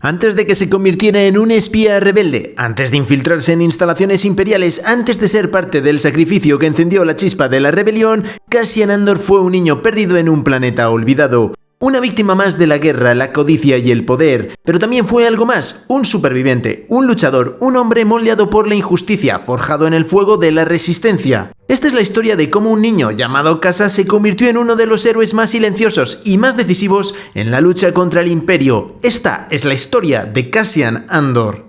Antes de que se convirtiera en un espía rebelde, antes de infiltrarse en instalaciones imperiales, antes de ser parte del sacrificio que encendió la chispa de la rebelión, Cassian Andor fue un niño perdido en un planeta olvidado. Una víctima más de la guerra, la codicia y el poder, pero también fue algo más, un superviviente, un luchador, un hombre moldeado por la injusticia, forjado en el fuego de la resistencia. Esta es la historia de cómo un niño llamado Kassa se convirtió en uno de los héroes más silenciosos y más decisivos en la lucha contra el Imperio. Esta es la historia de Cassian Andor.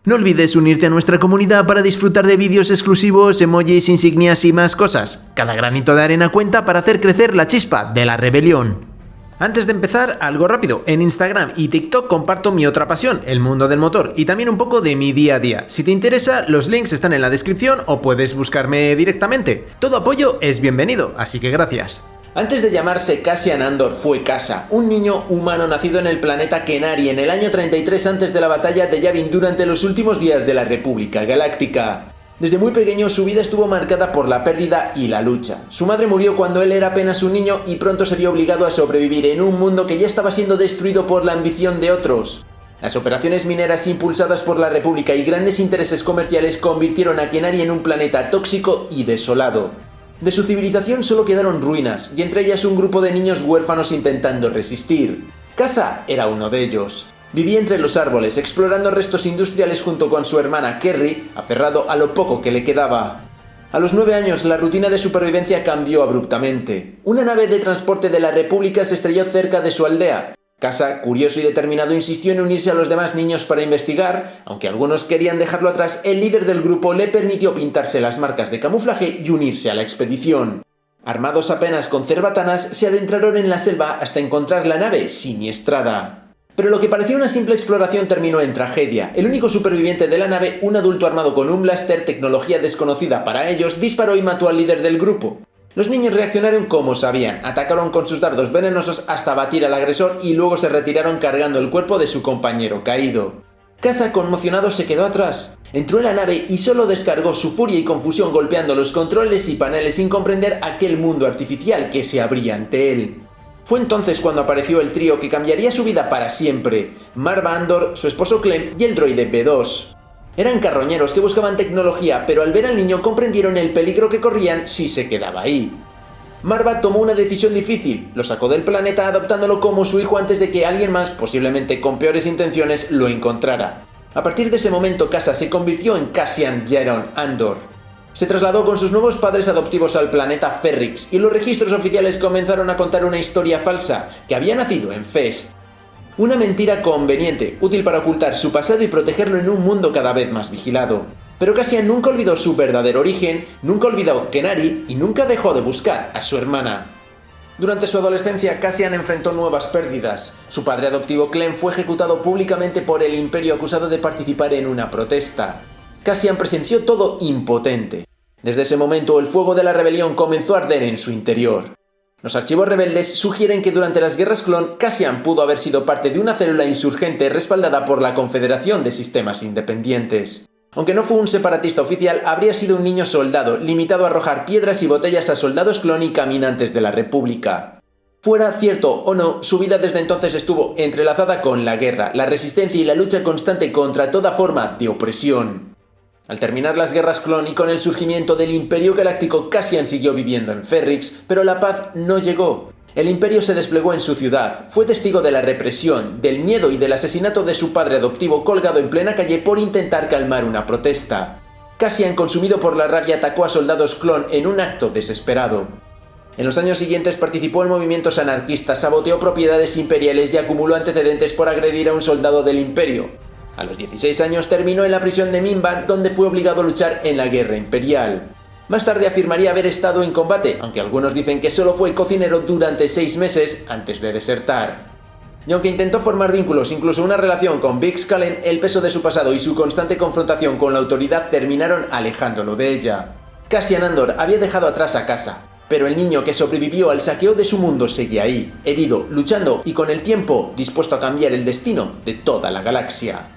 No olvides unirte a nuestra comunidad para disfrutar de vídeos exclusivos, emojis, insignias y más cosas. Cada granito de arena cuenta para hacer crecer la chispa de la rebelión. Antes de empezar, algo rápido. En Instagram y TikTok comparto mi otra pasión, el mundo del motor, y también un poco de mi día a día. Si te interesa, los links están en la descripción o puedes buscarme directamente. Todo apoyo es bienvenido, así que gracias. Antes de llamarse Cassian Andor fue Kassa, un niño humano nacido en el planeta Kenari en el año 33 antes de la batalla de Yavin durante los últimos días de la República Galáctica. Desde muy pequeño su vida estuvo marcada por la pérdida y la lucha. Su madre murió cuando él era apenas un niño y pronto se vio obligado a sobrevivir en un mundo que ya estaba siendo destruido por la ambición de otros. Las operaciones mineras impulsadas por la República y grandes intereses comerciales convirtieron a Kenari en un planeta tóxico y desolado. De su civilización solo quedaron ruinas, y entre ellas un grupo de niños huérfanos intentando resistir. Kassa era uno de ellos. Vivía entre los árboles, explorando restos industriales junto con su hermana Kerry, aferrado a lo poco que le quedaba. A los 9 años, la rutina de supervivencia cambió abruptamente. Una nave de transporte de la República se estrelló cerca de su aldea. Kassa, curioso y determinado, insistió en unirse a los demás niños para investigar. Aunque algunos querían dejarlo atrás, el líder del grupo le permitió pintarse las marcas de camuflaje y unirse a la expedición. Armados apenas con cerbatanas, se adentraron en la selva hasta encontrar la nave siniestrada. Pero lo que parecía una simple exploración terminó en tragedia. El único superviviente de la nave, un adulto armado con un blaster, tecnología desconocida para ellos, disparó y mató al líder del grupo. Los niños reaccionaron como sabían, atacaron con sus dardos venenosos hasta abatir al agresor y luego se retiraron cargando el cuerpo de su compañero caído. Kassa, conmocionado, se quedó atrás. Entró en la nave y solo descargó su furia y confusión golpeando los controles y paneles sin comprender aquel mundo artificial que se abría ante él. Fue entonces cuando apareció el trío que cambiaría su vida para siempre: Marva Andor, su esposo Clem y el droide B2. Eran carroñeros que buscaban tecnología, pero al ver al niño comprendieron el peligro que corrían si se quedaba ahí. Marva tomó una decisión difícil, lo sacó del planeta adoptándolo como su hijo antes de que alguien más, posiblemente con peores intenciones, lo encontrara. A partir de ese momento, Kassa se convirtió en Cassian Jeron Andor. Se trasladó con sus nuevos padres adoptivos al planeta Ferrix y los registros oficiales comenzaron a contar una historia falsa, que había nacido en Fest. Una mentira conveniente, útil para ocultar su pasado y protegerlo en un mundo cada vez más vigilado. Pero Cassian nunca olvidó su verdadero origen, nunca olvidó Kenari y nunca dejó de buscar a su hermana. Durante su adolescencia, Cassian enfrentó nuevas pérdidas. Su padre adoptivo Clem fue ejecutado públicamente por el Imperio acusado de participar en una protesta. Cassian presenció todo impotente. Desde ese momento, el fuego de la rebelión comenzó a arder en su interior. Los archivos rebeldes sugieren que durante las guerras clon, Cassian pudo haber sido parte de una célula insurgente respaldada por la Confederación de Sistemas Independientes. Aunque no fue un separatista oficial, habría sido un niño soldado, limitado a arrojar piedras y botellas a soldados clon y caminantes de la República. Fuera cierto o no, su vida desde entonces estuvo entrelazada con la guerra, la resistencia y la lucha constante contra toda forma de opresión. Al terminar las guerras clon y con el surgimiento del Imperio Galáctico, Cassian siguió viviendo en Ferrix, pero la paz no llegó. El Imperio se desplegó en su ciudad, fue testigo de la represión, del miedo y del asesinato de su padre adoptivo colgado en plena calle por intentar calmar una protesta. Cassian, consumido por la rabia, atacó a soldados clon en un acto desesperado. En los años siguientes participó en movimientos anarquistas, saboteó propiedades imperiales y acumuló antecedentes por agredir a un soldado del Imperio. A los 16 años terminó en la prisión de Mimban, donde fue obligado a luchar en la guerra imperial. Más tarde afirmaría haber estado en combate, aunque algunos dicen que solo fue cocinero durante 6 meses antes de desertar. Y aunque intentó formar vínculos, incluso una relación con Bix Kallen, el peso de su pasado y su constante confrontación con la autoridad terminaron alejándolo de ella. Cassian Andor había dejado atrás a Kassa, pero el niño que sobrevivió al saqueo de su mundo seguía ahí, herido, luchando y con el tiempo dispuesto a cambiar el destino de toda la galaxia.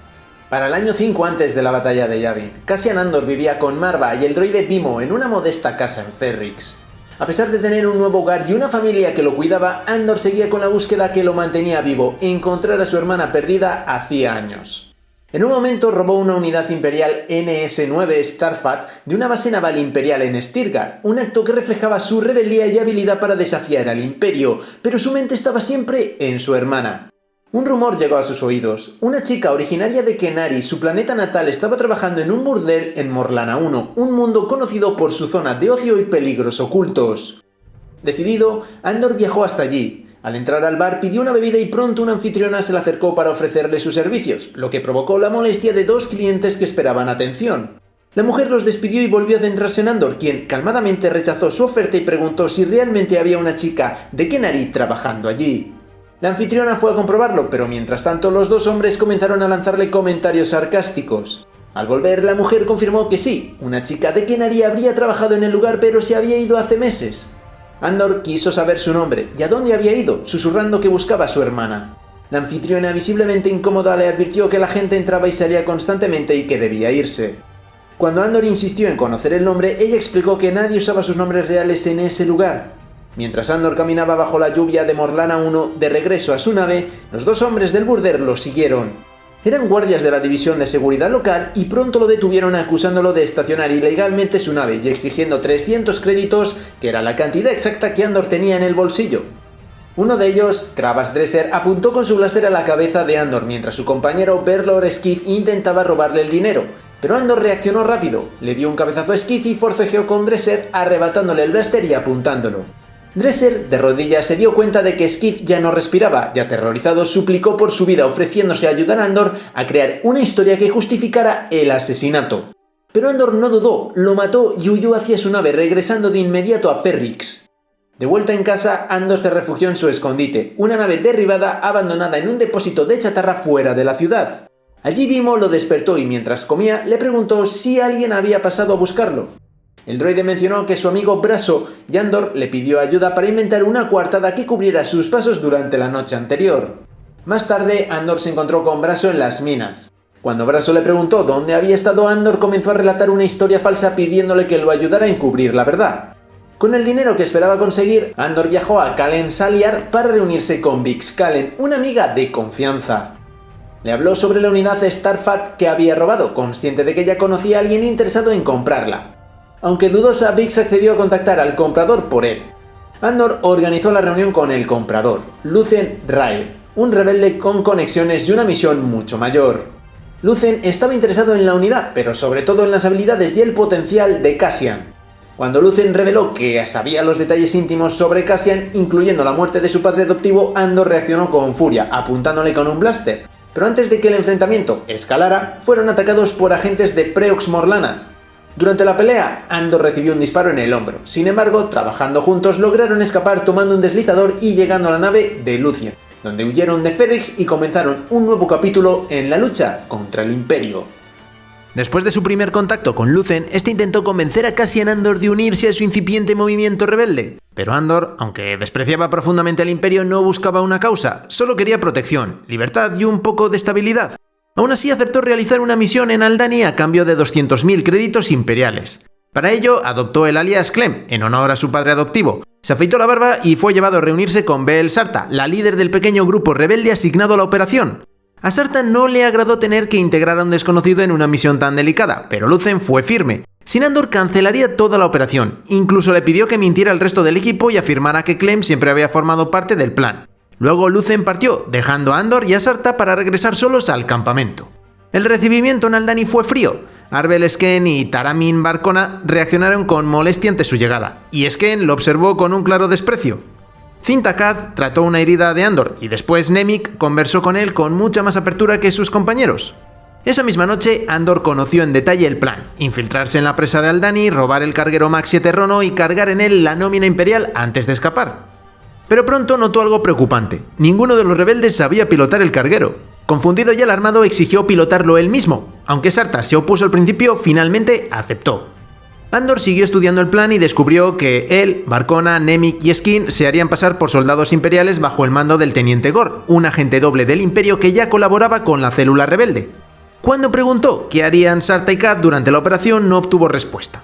Para el año 5 antes de la batalla de Yavin, Cassian Andor vivía con Marva y el droide Bimo en una modesta casa en Ferrix. A pesar de tener un nuevo hogar y una familia que lo cuidaba, Andor seguía con la búsqueda que lo mantenía vivo: encontrar a su hermana perdida hacía años. En un momento robó una unidad imperial NS-9 Starfat de una base naval imperial en Stirgar, un acto que reflejaba su rebeldía y habilidad para desafiar al imperio, pero su mente estaba siempre en su hermana. Un rumor llegó a sus oídos. Una chica originaria de Kenari, su planeta natal, estaba trabajando en un burdel en Morlana 1, un mundo conocido por su zona de ocio y peligros ocultos. Decidido, Andor viajó hasta allí. Al entrar al bar pidió una bebida y pronto una anfitriona se le acercó para ofrecerle sus servicios, lo que provocó la molestia de dos clientes que esperaban atención. La mujer los despidió y volvió a centrarse en Andor, quien calmadamente rechazó su oferta y preguntó si realmente había una chica de Kenari trabajando allí. La anfitriona fue a comprobarlo, pero mientras tanto los dos hombres comenzaron a lanzarle comentarios sarcásticos. Al volver, la mujer confirmó que sí, una chica de Kenari habría trabajado en el lugar, pero se había ido hace meses. Andor quiso saber su nombre y a dónde había ido, susurrando que buscaba a su hermana. La anfitriona, visiblemente incómoda, le advirtió que la gente entraba y salía constantemente y que debía irse. Cuando Andor insistió en conocer el nombre, ella explicó que nadie usaba sus nombres reales en ese lugar. Mientras Andor caminaba bajo la lluvia de Morlana 1 de regreso a su nave, los dos hombres del burdel lo siguieron. Eran guardias de la división de seguridad local y pronto lo detuvieron acusándolo de estacionar ilegalmente su nave y exigiendo 300 créditos, que era la cantidad exacta que Andor tenía en el bolsillo. Uno de ellos, Kravas Dresser, apuntó con su blaster a la cabeza de Andor mientras su compañero Berlor Skiff intentaba robarle el dinero. Pero Andor reaccionó rápido, le dio un cabezazo a Skiff y forcejeó con Dresser, arrebatándole el blaster y apuntándolo. Dresser, de rodillas, se dio cuenta de que Skiff ya no respiraba y aterrorizado suplicó por su vida, ofreciéndose a ayudar a Andor a crear una historia que justificara el asesinato. Pero Andor no dudó, lo mató y huyó hacia su nave, regresando de inmediato a Ferrix. De vuelta en casa, Andor se refugió en su escondite, una nave derribada abandonada en un depósito de chatarra fuera de la ciudad. Allí Vimo lo despertó y mientras comía le preguntó si alguien había pasado a buscarlo. El droide mencionó que su amigo Brasso y Andor le pidió ayuda para inventar una coartada que cubriera sus pasos durante la noche anterior. Más tarde, Andor se encontró con Brasso en las minas. Cuando Brasso le preguntó dónde había estado, Andor comenzó a relatar una historia falsa pidiéndole que lo ayudara a encubrir la verdad. Con el dinero que esperaba conseguir, Andor viajó a Kalen Saliar para reunirse con Bix Kalen, una amiga de confianza. Le habló sobre la unidad Starfat que había robado, consciente de que ella conocía a alguien interesado en comprarla. Aunque dudosa, Bix accedió a contactar al comprador por él. Andor organizó la reunión con el comprador, Lucen Rael, un rebelde con conexiones y una misión mucho mayor. Lucen estaba interesado en la unidad, pero sobre todo en las habilidades y el potencial de Cassian. Cuando Lucen reveló que sabía los detalles íntimos sobre Cassian, incluyendo la muerte de su padre adoptivo, Andor reaccionó con furia, apuntándole con un blaster. Pero antes de que el enfrentamiento escalara, fueron atacados por agentes de Preox Morlana. Durante la pelea, Andor recibió un disparo en el hombro. Sin embargo, trabajando juntos lograron escapar tomando un deslizador y llegando a la nave de Lucien, donde huyeron de Ferrix y comenzaron un nuevo capítulo en la lucha contra el Imperio. Después de su primer contacto con Lucen, este intentó convencer a Cassian Andor de unirse a su incipiente movimiento rebelde. Pero Andor, aunque despreciaba profundamente al Imperio, no buscaba una causa, solo quería protección, libertad y un poco de estabilidad. Aún así aceptó realizar una misión en Aldhani a cambio de 200.000 créditos imperiales. Para ello, adoptó el alias Clem, en honor a su padre adoptivo. Se afeitó la barba y fue llevado a reunirse con Bel Sarta, la líder del pequeño grupo rebelde asignado a la operación. A Sarta no le agradó tener que integrar a un desconocido en una misión tan delicada, pero Lucen fue firme. Sin Andor cancelaría toda la operación, incluso le pidió que mintiera al resto del equipo y afirmara que Clem siempre había formado parte del plan. Luego Lucen partió, dejando a Andor y a Sarta para regresar solos al campamento. El recibimiento en Aldhani fue frío. Arbel Sken y Taramin Barcona reaccionaron con molestia ante su llegada, y Sken lo observó con un claro desprecio. Cinta-Cad trató una herida de Andor, y después Nemik conversó con él con mucha más apertura que sus compañeros. Esa misma noche, Andor conoció en detalle el plan: infiltrarse en la presa de Aldhani, robar el carguero Max 7 Rono y cargar en él la nómina imperial antes de escapar. Pero pronto notó algo preocupante: ninguno de los rebeldes sabía pilotar el carguero. Confundido y alarmado, exigió pilotarlo él mismo. Aunque Sarta se opuso al principio, finalmente aceptó. Andor siguió estudiando el plan y descubrió que él, Barcona, Nemik y Skin se harían pasar por soldados imperiales bajo el mando del teniente Gor, un agente doble del Imperio que ya colaboraba con la célula rebelde. Cuando preguntó qué harían Sarta y Cad durante la operación, no obtuvo respuesta.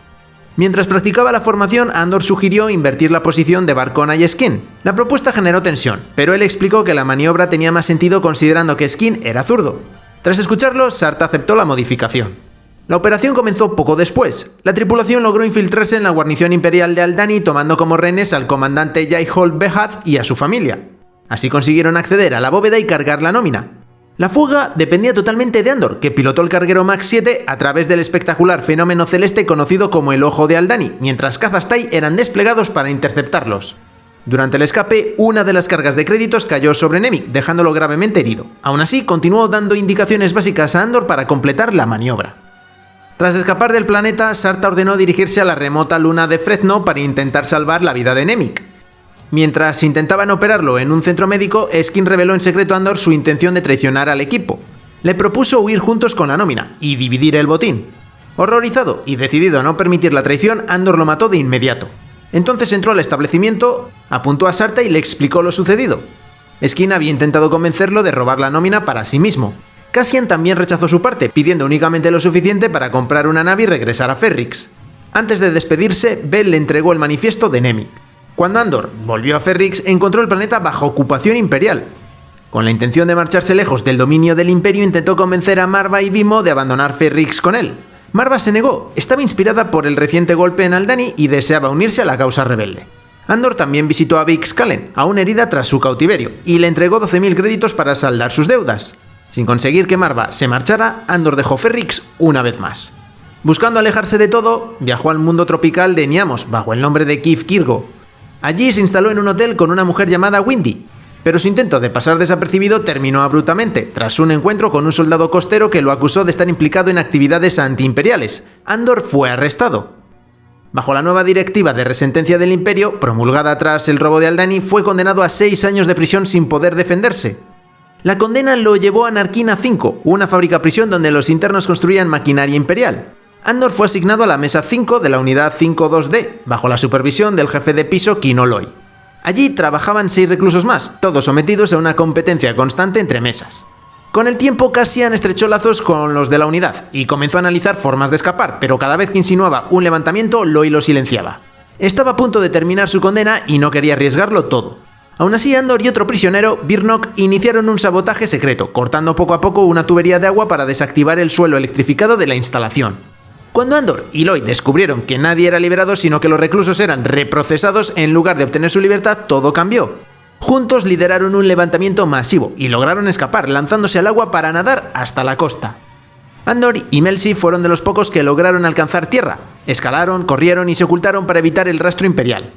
Mientras practicaba la formación, Andor sugirió invertir la posición de Barcona y Skin. La propuesta generó tensión, pero él explicó que la maniobra tenía más sentido considerando que Skin era zurdo. Tras escucharlo, Sarta aceptó la modificación. La operación comenzó poco después. La tripulación logró infiltrarse en la guarnición imperial de Aldhani tomando como rehenes al comandante Jai-Hol Behad y a su familia. Así consiguieron acceder a la bóveda y cargar la nómina. La fuga dependía totalmente de Andor, que pilotó el carguero Max 7 a través del espectacular fenómeno celeste conocido como el Ojo de Aldhani, mientras cazas TIE eran desplegados para interceptarlos. Durante el escape, una de las cargas de créditos cayó sobre Nemik, dejándolo gravemente herido. Aún así, continuó dando indicaciones básicas a Andor para completar la maniobra. Tras escapar del planeta, Sarta ordenó dirigirse a la remota luna de Fresno para intentar salvar la vida de Nemik. Mientras intentaban operarlo en un centro médico, Skin reveló en secreto a Andor su intención de traicionar al equipo. Le propuso huir juntos con la nómina y dividir el botín. Horrorizado y decidido a no permitir la traición, Andor lo mató de inmediato. Entonces entró al establecimiento, apuntó a Sarta y le explicó lo sucedido. Skin había intentado convencerlo de robar la nómina para sí mismo. Cassian también rechazó su parte, pidiendo únicamente lo suficiente para comprar una nave y regresar a Ferrix. Antes de despedirse, Bell le entregó el manifiesto de Nemik. Cuando Andor volvió a Ferrix, encontró el planeta bajo ocupación imperial. Con la intención de marcharse lejos del dominio del Imperio, intentó convencer a Marva y Vimo de abandonar Ferrix con él. Marva se negó, estaba inspirada por el reciente golpe en Aldhani y deseaba unirse a la causa rebelde. Andor también visitó a Bix Kalen, aún herida tras su cautiverio, y le entregó 12.000 créditos para saldar sus deudas. Sin conseguir que Marva se marchara, Andor dejó Ferrix una vez más. Buscando alejarse de todo, viajó al mundo tropical de Niamos bajo el nombre de Kif Kirgo. Allí se instaló en un hotel con una mujer llamada Windy, pero su intento de pasar desapercibido terminó abruptamente, tras un encuentro con un soldado costero que lo acusó de estar implicado en actividades antiimperiales. Andor fue arrestado. Bajo la nueva directiva de resentencia del Imperio, promulgada tras el robo de Aldhani, fue condenado a 6 años de prisión sin poder defenderse. La condena lo llevó a Narkina 5, una fábrica-prisión donde los internos construían maquinaria imperial. Andor fue asignado a la Mesa 5 de la Unidad 5-2D, bajo la supervisión del jefe de piso Kino Loy. Allí trabajaban 6 reclusos más, todos sometidos a una competencia constante entre mesas. Con el tiempo, Cassian estrechó lazos con los de la unidad y comenzó a analizar formas de escapar, pero cada vez que insinuaba un levantamiento, Loy lo silenciaba. Estaba a punto de terminar su condena y no quería arriesgarlo todo. Aún así, Andor y otro prisionero, Birnok, iniciaron un sabotaje secreto, cortando poco a poco una tubería de agua para desactivar el suelo electrificado de la instalación. Cuando Andor y Loy descubrieron que nadie era liberado sino que los reclusos eran reprocesados en lugar de obtener su libertad, todo cambió. Juntos lideraron un levantamiento masivo y lograron escapar lanzándose al agua para nadar hasta la costa. Andor y Melzi fueron de los pocos que lograron alcanzar tierra. Escalaron, corrieron y se ocultaron para evitar el rastro imperial.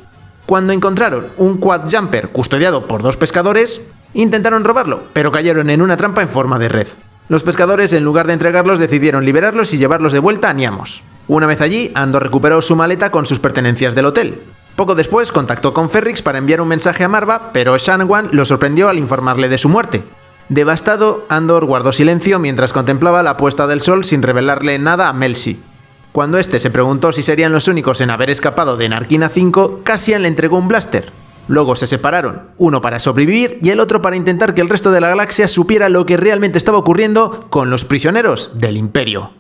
Cuando encontraron un quad jumper custodiado por 2 pescadores, intentaron robarlo, pero cayeron en una trampa en forma de red. Los pescadores, en lugar de entregarlos, decidieron liberarlos y llevarlos de vuelta a Niamos. Una vez allí, Andor recuperó su maleta con sus pertenencias del hotel. Poco después contactó con Ferrix para enviar un mensaje a Marva, pero Shanwan lo sorprendió al informarle de su muerte. Devastado, Andor guardó silencio mientras contemplaba la puesta del sol sin revelarle nada a Melzi. Cuando este se preguntó si serían los únicos en haber escapado de Narkina 5, Cassian le entregó un blaster. Luego se separaron, uno para sobrevivir y el otro para intentar que el resto de la galaxia supiera lo que realmente estaba ocurriendo con los prisioneros del Imperio.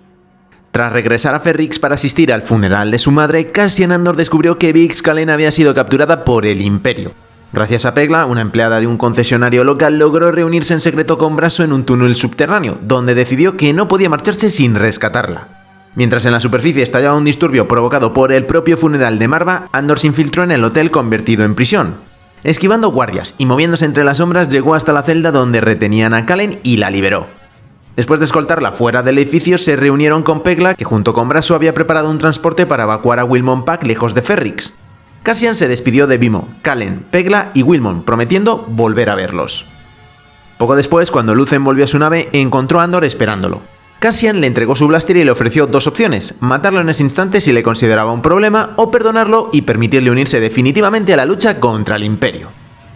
Tras regresar a Ferrix para asistir al funeral de su madre, Cassian Andor descubrió que Bix Kalen había sido capturada por el Imperio. Gracias a Pegla, una empleada de un concesionario local, logró reunirse en secreto con Brasso en un túnel subterráneo, donde decidió que no podía marcharse sin rescatarla. Mientras en la superficie estallaba un disturbio provocado por el propio funeral de Marva, Andor se infiltró en el hotel convertido en prisión. Esquivando guardias y moviéndose entre las sombras, llegó hasta la celda donde retenían a Kalen y la liberó. Después de escoltarla fuera del edificio, se reunieron con Pegla, que junto con Brasso había preparado un transporte para evacuar a Wilmon Pack lejos de Ferrix. Cassian se despidió de Vimo, Kalen, Pegla y Wilmon, prometiendo volver a verlos. Poco después, cuando Lucen volvió a su nave, encontró a Andor esperándolo. Cassian le entregó su blaster y le ofreció 2 opciones: matarlo en ese instante si le consideraba un problema, o perdonarlo y permitirle unirse definitivamente a la lucha contra el Imperio.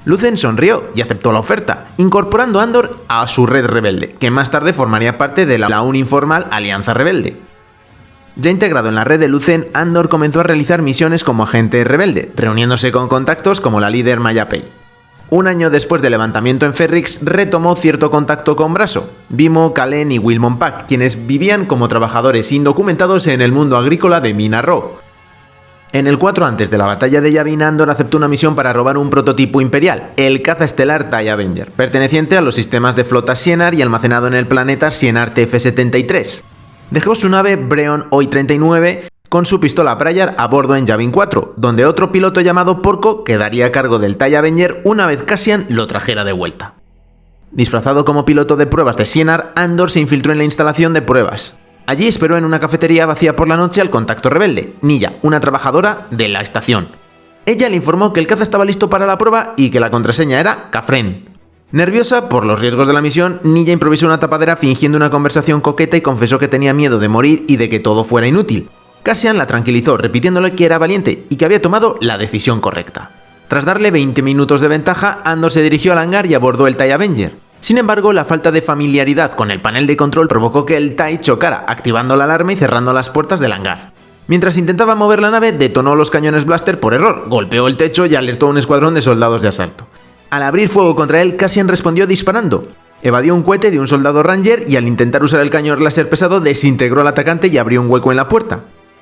Lucen sonrió y aceptó la oferta, incorporando a Andor a su red rebelde, que más tarde formaría parte de la aún informal Alianza Rebelde. Ya integrado en la red de Lucen, Andor comenzó a realizar misiones como agente rebelde, reuniéndose con contactos como la líder Maya Pei. Un año después del levantamiento en Ferrix, retomó cierto contacto con Brasso, Vimo, Kalen y Wilmon Pack, quienes vivían como trabajadores indocumentados en el mundo agrícola de Mina Ro. En el 4 antes de la batalla de Yavin, Andor aceptó una misión para robar un prototipo imperial, el caza estelar TIE Avenger, perteneciente a los sistemas de flota Sienar y almacenado en el planeta Sienar TF-73. Dejó su nave Breon OI-39 con su pistola Prayar a bordo en Yavin 4, donde otro piloto llamado Porco quedaría a cargo del TIE Avenger una vez Cassian lo trajera de vuelta. Disfrazado como piloto de pruebas de Sienar, Andor se infiltró en la instalación de pruebas. Allí esperó en una cafetería vacía por la noche al contacto rebelde, Nilla, una trabajadora de la estación. Ella le informó que el caza estaba listo para la prueba y que la contraseña era Kafren. Nerviosa por los riesgos de la misión, Nilla improvisó una tapadera fingiendo una conversación coqueta y confesó que tenía miedo de morir y de que todo fuera inútil. Cassian la tranquilizó, repitiéndole que era valiente y que había tomado la decisión correcta. Tras darle 20 minutos de ventaja, Andor se dirigió al hangar y abordó el TIE Avenger. Sin embargo, la falta de familiaridad con el panel de control provocó que el TIE chocara, activando la alarma y cerrando las puertas del hangar. Mientras intentaba mover la nave, detonó los cañones blaster por error, golpeó el techo y alertó a un escuadrón de soldados de asalto. Al abrir fuego contra él, Cassian respondió disparando. Evadió un cohete de un soldado Ranger y al intentar usar el cañón láser pesado desintegró al atacante y abrió un hueco en la puerta.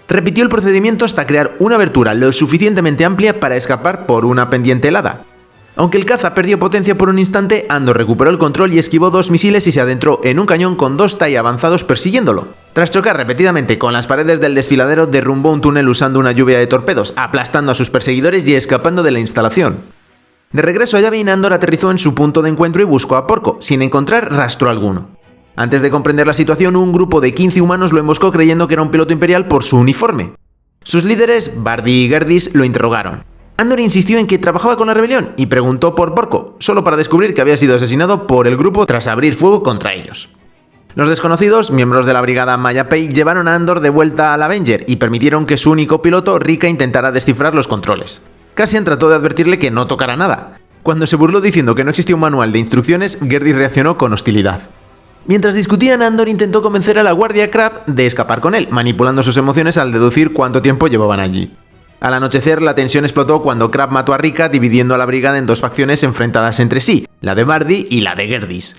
Repitió el procedimiento hasta crear una abertura lo suficientemente amplia para escapar por una pendiente helada. Aunque el caza perdió potencia por un instante, Andor recuperó el control y esquivó 2 misiles y se adentró en un cañón con 2 TIE avanzados persiguiéndolo. Tras chocar repetidamente con las paredes del desfiladero, derrumbó un túnel usando una lluvia de torpedos, aplastando a sus perseguidores y escapando de la instalación. De regreso a Yavin, Andor aterrizó en su punto de encuentro y buscó a Porco, sin encontrar rastro alguno. Antes de comprender la situación, un grupo de 15 humanos lo emboscó creyendo que era un piloto imperial por su uniforme. Sus líderes, Bardi y Gerdis, lo interrogaron. Andor insistió en que trabajaba con la rebelión y preguntó por Porco, solo para descubrir que había sido asesinado por el grupo tras abrir fuego contra ellos. Los desconocidos, miembros de la brigada Mayapei, llevaron a Andor de vuelta al Avenger y permitieron que su único piloto, Rika, intentara descifrar los controles. Cassian trató de advertirle que no tocara nada. Cuando se burló diciendo que no existía un manual de instrucciones, Gerdis reaccionó con hostilidad. Mientras discutían, Andor intentó convencer a la guardia Crab de escapar con él, manipulando sus emociones al deducir cuánto tiempo llevaban allí. Al anochecer, la tensión explotó cuando Crab mató a Rika, dividiendo a la brigada en 2 facciones enfrentadas entre sí, la de Bardi y la de Gerdis.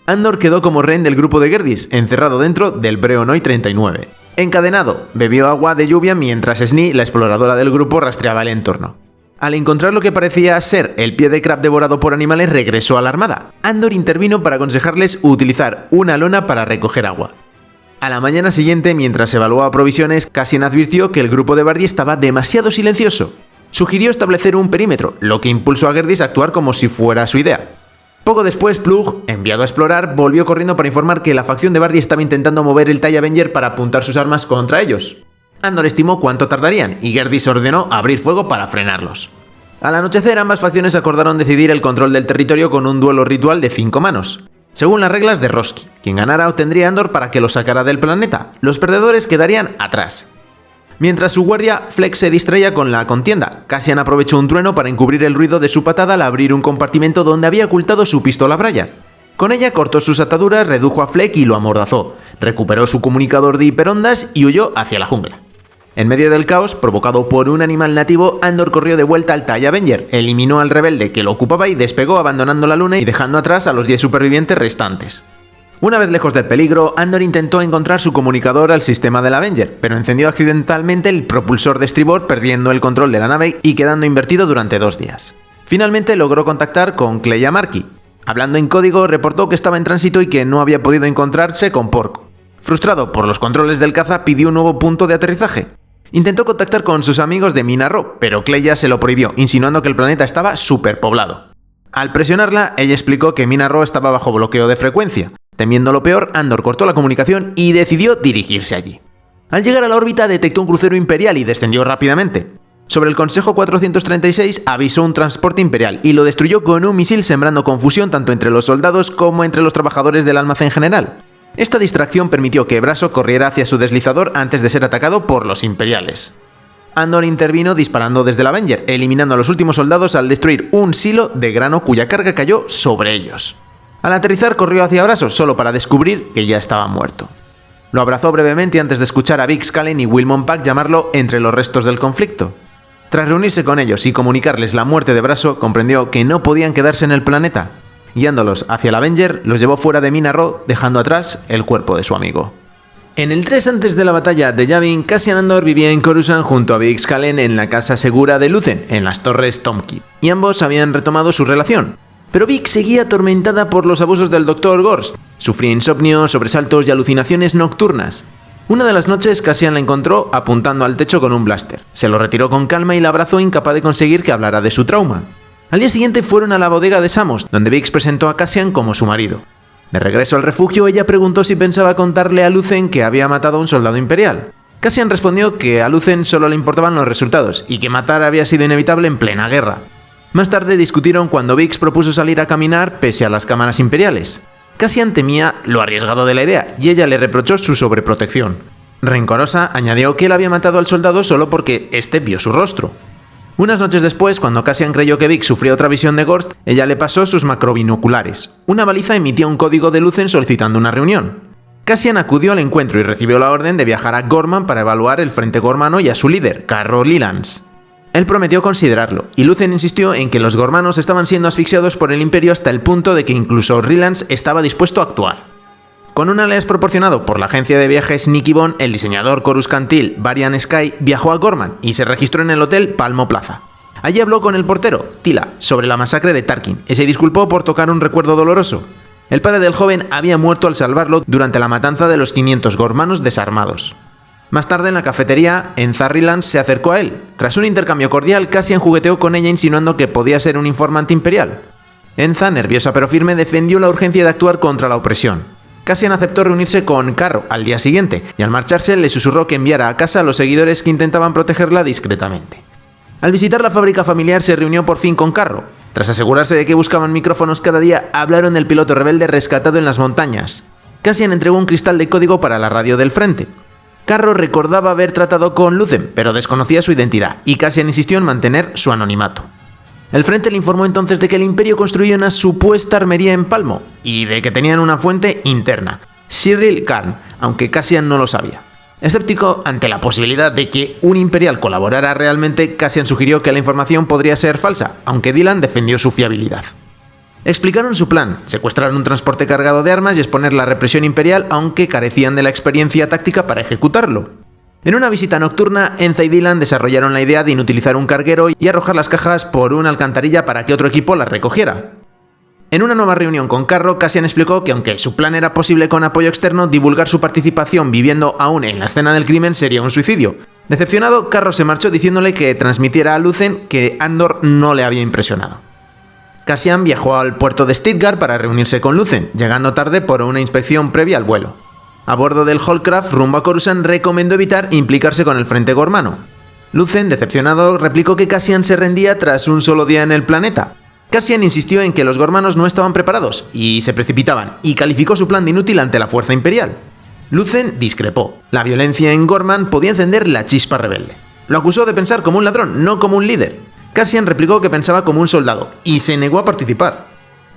Andor quedó como rehén del grupo de Gerdis, encerrado dentro del Breon OI-39. Encadenado, bebió agua de lluvia mientras Snee, la exploradora del grupo, rastreaba el entorno. Al encontrar lo que parecía ser el pie de Crab devorado por animales, regresó a la armada. Andor intervino para aconsejarles utilizar una lona para recoger agua. A la mañana siguiente, mientras evaluaba provisiones, Cassian advirtió que el grupo de Bardi estaba demasiado silencioso. Sugirió establecer un perímetro, lo que impulsó a Gerdis a actuar como si fuera su idea. Poco después, Plug, enviado a explorar, volvió corriendo para informar que la facción de Bardi estaba intentando mover el TIE Avenger para apuntar sus armas contra ellos. Andor estimó cuánto tardarían y Gerdis ordenó abrir fuego para frenarlos. Al anochecer, ambas facciones acordaron decidir el control del territorio con un duelo ritual de 5 manos. Según las reglas de Roski, quien ganara obtendría a Andor para que lo sacara del planeta, los perdedores quedarían atrás. Mientras su guardia, Flex, se distraía con la contienda, Cassian aprovechó un trueno para encubrir el ruido de su patada al abrir un compartimento donde había ocultado su pistola Prayar. Con ella cortó sus ataduras, redujo a Fleck y lo amordazó, recuperó su comunicador de hiperondas y huyó hacia la jungla. En medio del caos, provocado por un animal nativo, Andor corrió de vuelta al TIE Avenger, eliminó al rebelde que lo ocupaba y despegó abandonando la luna y dejando atrás a los 10 supervivientes restantes. Una vez lejos del peligro, Andor intentó encontrar su comunicador al sistema del Avenger, pero encendió accidentalmente el propulsor de estribor, perdiendo el control de la nave y quedando invertido durante 2 días. Finalmente logró contactar con Kleya Marki. Hablando en código, reportó que estaba en tránsito y que no había podido encontrarse con Porco. Frustrado por los controles del caza, pidió un nuevo punto de aterrizaje. Intentó contactar con sus amigos de Mina Ro, pero Kleya se lo prohibió, insinuando que el planeta estaba superpoblado. Al presionarla, ella explicó que Mina Ro estaba bajo bloqueo de frecuencia. Temiendo lo peor, Andor cortó la comunicación y decidió dirigirse allí. Al llegar a la órbita, detectó un crucero imperial y descendió rápidamente. Sobre el Consejo 436 avisó un transporte imperial y lo destruyó con un misil, sembrando confusión tanto entre los soldados como entre los trabajadores del almacén general. Esta distracción permitió que Brasso corriera hacia su deslizador antes de ser atacado por los imperiales. Andor intervino disparando desde el Avenger, eliminando a los últimos soldados al destruir un silo de grano cuya carga cayó sobre ellos. Al aterrizar corrió hacia Brasso solo para descubrir que ya estaba muerto. Lo abrazó brevemente antes de escuchar a Bix Kallen y Wilmon Pack llamarlo entre los restos del conflicto. Tras reunirse con ellos y comunicarles la muerte de Brasso, comprendió que no podían quedarse en el planeta. Guiándolos hacia el Avenger, los llevó fuera de Mina Ro, dejando atrás el cuerpo de su amigo. En el 3 antes de la batalla de Yavin, Cassian Andor vivía en Coruscant junto a Biggs Kalen en la casa segura de Luthen, en las torres Tomki, y ambos habían retomado su relación. Pero Biggs seguía atormentada por los abusos del Dr. Gorst. Sufría insomnio, sobresaltos y alucinaciones nocturnas. Una de las noches Cassian la encontró apuntando al techo con un blaster. Se lo retiró con calma y la abrazó, incapaz de conseguir que hablara de su trauma. Al día siguiente fueron a la bodega de Samos, donde Biggs presentó a Cassian como su marido. De regreso al refugio, ella preguntó si pensaba contarle a Luthen que había matado a un soldado imperial. Cassian respondió que a Luthen solo le importaban los resultados y que matar había sido inevitable en plena guerra. Más tarde discutieron cuando Biggs propuso salir a caminar pese a las cámaras imperiales. Cassian temía lo arriesgado de la idea y ella le reprochó su sobreprotección. Rencorosa, añadió que él había matado al soldado solo porque éste vio su rostro. Unas noches después, cuando Cassian creyó que Biggs sufrió otra visión de Gorst, ella le pasó sus macrobinoculares. Una baliza emitía un código de Luthen solicitando una reunión. Cassian acudió al encuentro y recibió la orden de viajar a Gorman para evaluar el frente gormano y a su líder, Carro Lilans. Él prometió considerarlo, y Luthen insistió en que los gormanos estaban siendo asfixiados por el Imperio hasta el punto de que incluso Rylance estaba dispuesto a actuar. Con un alias proporcionado por la agencia de viajes Nicky Bond, el diseñador coruscantil Varian Sky viajó a Gorman y se registró en el hotel Palmo Plaza. Allí habló con el portero, Tila, sobre la masacre de Tarkin y se disculpó por tocar un recuerdo doloroso. El padre del joven había muerto al salvarlo durante la matanza de los 500 gormanos desarmados. Más tarde en la cafetería, Enza Rylance se acercó a él. Tras un intercambio cordial, Cassian jugueteó con ella insinuando que podía ser un informante imperial. Enza, nerviosa pero firme, defendió la urgencia de actuar contra la opresión. Cassian aceptó reunirse con Carro al día siguiente, y al marcharse le susurró que enviara a casa a los seguidores que intentaban protegerla discretamente. Al visitar la fábrica familiar se reunió por fin con Carro. Tras asegurarse de que buscaban micrófonos cada día, hablaron del piloto rebelde rescatado en las montañas. Cassian entregó un cristal de código para la radio del frente. Carro recordaba haber tratado con Luthen, pero desconocía su identidad, y Cassian insistió en mantener su anonimato. El frente le informó entonces de que el Imperio construyó una supuesta armería en Palmo, y de que tenían una fuente interna, Cyril Karn, aunque Cassian no lo sabía. Escéptico ante la posibilidad de que un imperial colaborara realmente, Cassian sugirió que la información podría ser falsa, aunque Dylan defendió su fiabilidad. Explicaron su plan, secuestrar un transporte cargado de armas y exponer la represión imperial, aunque carecían de la experiencia táctica para ejecutarlo. En una visita nocturna, Enza y Dylan desarrollaron la idea de inutilizar un carguero y arrojar las cajas por una alcantarilla para que otro equipo las recogiera. En una nueva reunión con Carro, Cassian explicó que aunque su plan era posible con apoyo externo, divulgar su participación viviendo aún en la escena del crimen sería un suicidio. Decepcionado, Carro se marchó diciéndole que transmitiera a Luthen que Andor no le había impresionado. Cassian viajó al puerto de Stuttgart para reunirse con Luthen, llegando tarde por una inspección previa al vuelo. A bordo del Holcraft rumbo a Coruscant recomendó evitar implicarse con el frente gormano. Luthen, decepcionado, replicó que Cassian se rendía tras un solo día en el planeta. Cassian insistió en que los gormanos no estaban preparados y se precipitaban, y calificó su plan de inútil ante la fuerza imperial. Luthen discrepó. La violencia en Gorman podía encender la chispa rebelde. Lo acusó de pensar como un ladrón, no como un líder. Cassian replicó que pensaba como un soldado, y se negó a participar.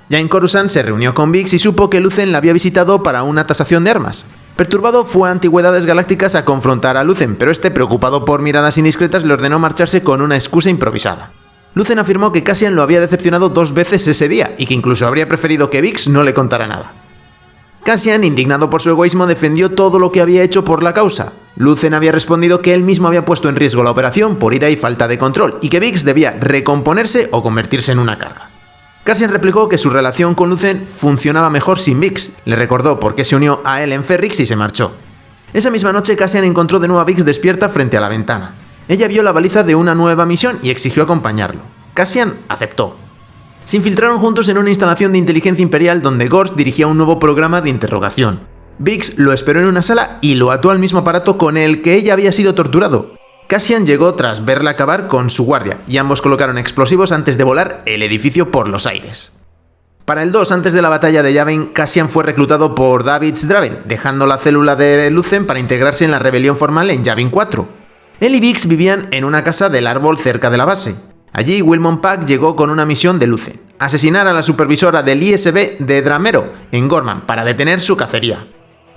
Ya en Coruscant se reunió con Biggs y supo que Luthen la había visitado para una tasación de armas. Perturbado, fue a Antigüedades Galácticas a confrontar a Luthen, pero este, preocupado por miradas indiscretas, le ordenó marcharse con una excusa improvisada. Luthen afirmó que Cassian lo había decepcionado 2 veces ese día y que incluso habría preferido que Biggs no le contara nada. Cassian, indignado por su egoísmo, defendió todo lo que había hecho por la causa. Luthen había respondido que él mismo había puesto en riesgo la operación por ira y falta de control, y que Biggs debía recomponerse o convertirse en una carga. Cassian replicó que su relación con Luthen funcionaba mejor sin Biggs, le recordó por qué se unió a él en Ferrix y se marchó. Esa misma noche Cassian encontró de nuevo a Biggs despierta frente a la ventana. Ella vio la baliza de una nueva misión y exigió acompañarlo. Cassian aceptó. Se infiltraron juntos en una instalación de inteligencia imperial donde Gorst dirigía un nuevo programa de interrogación. Biggs lo esperó en una sala y lo ató al mismo aparato con el que ella había sido torturado. Cassian llegó tras verla acabar con su guardia, y ambos colocaron explosivos antes de volar el edificio por los aires. Para el 2, antes de la batalla de Yavin, Cassian fue reclutado por David Draven, dejando la célula de Luthen para integrarse en la rebelión formal en Yavin 4. Él y Biggs vivían en una casa del árbol cerca de la base. Allí, Wilmon Pack llegó con una misión de Luthen: asesinar a la supervisora del ISB de Dramero, en Gorman, para detener su cacería.